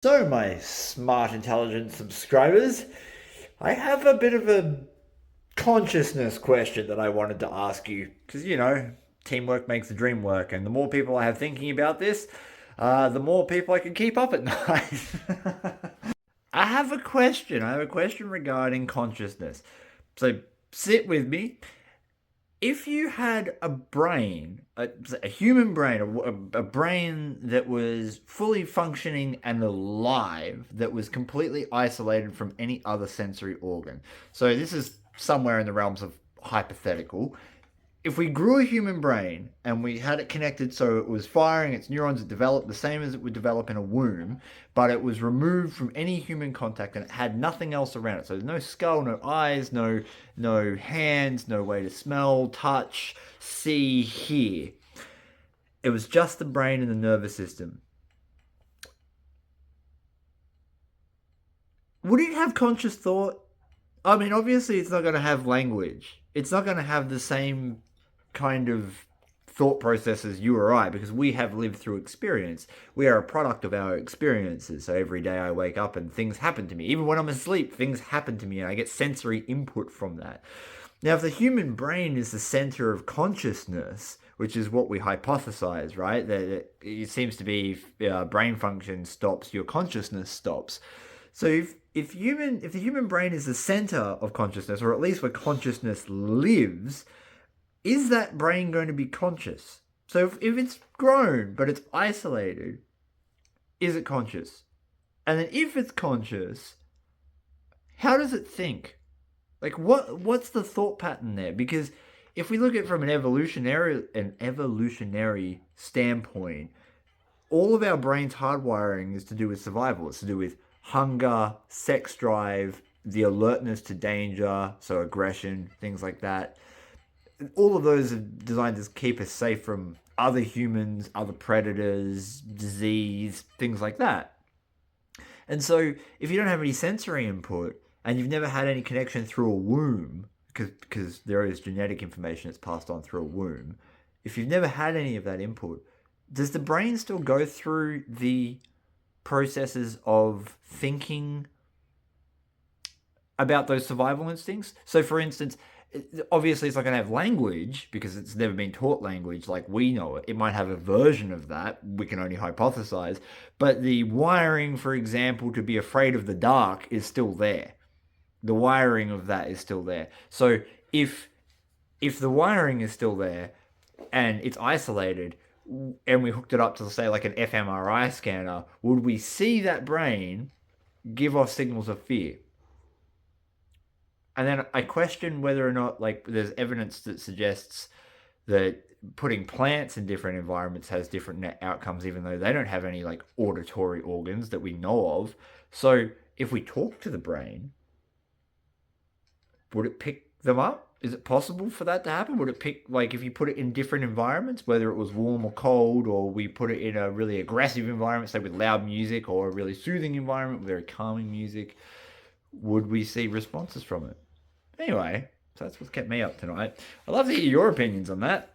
So, my smart, intelligent subscribers, I have a bit of a consciousness question that I wanted to ask you. Because, teamwork makes the dream work, and the more people I have thinking about this, the more people I can keep up at night. I have a question. I have a question regarding consciousness. So, sit with me. If you had a brain, a human brain, a brain that was fully functioning and alive, that was completely isolated from any other sensory organ. So this is somewhere in the realms of hypothetical. If we grew a human brain and we had it connected so it was firing its neurons, it developed the same as it would develop in a womb, but it was removed from any human contact and it had nothing else around it. So there's no skull, no eyes, no hands, no way to smell, touch, see, hear. It was just the brain and the nervous system. Would it have conscious thought? I mean, obviously, it's not going to have language. It's not going to have the same kind of thought process as you or I because we have lived through experience. We are a product of our experiences. So every day I wake up and things happen to me. Even when I'm asleep, things happen to me and I get sensory input from that. Now, if the human brain is the center of consciousness, which is what we hypothesize, right? That it seems to be brain function stops, your consciousness stops. So if the human brain is the center of consciousness, or at least where consciousness lives, is that brain going to be conscious? So if it's grown but it's isolated, is it conscious? And then if it's conscious, how does it think? Like what's the thought pattern there? Because if we look at it from an evolutionary standpoint, all of our brain's hardwiring is to do with survival. It's to do with hunger, sex drive, the alertness to danger, so aggression, things like that. All of those are designed to keep us safe from other humans, other predators, disease, things like that. And so, if you don't have any sensory input and you've never had any connection through a womb, because there is genetic information that's passed on through a womb, if you've never had any of that input, does the brain still go through the processes of thinking about those survival instincts? So, for instance, obviously it's not going to have language because it's never been taught language like we know it. It might have a version of that. We can only hypothesize. But the wiring, for example, to be afraid of the dark is still there. The wiring of that is still there. So if the wiring is still there and it's isolated and we hooked it up to say like an fMRI scanner, would we see that brain give off signals of fear? And then I question whether or not like there's evidence that suggests that putting plants in different environments has different net outcomes, even though they don't have any like auditory organs that we know of. So if we talk to the brain, would it pick them up? Is it possible for that to happen? Would it pick like if you put it in different environments, whether it was warm or cold, or we put it in a really aggressive environment, say with loud music, or a really soothing environment with very calming music, would we see responses from it? Anyway, so that's what's kept me up tonight. I'd love to hear your opinions on that.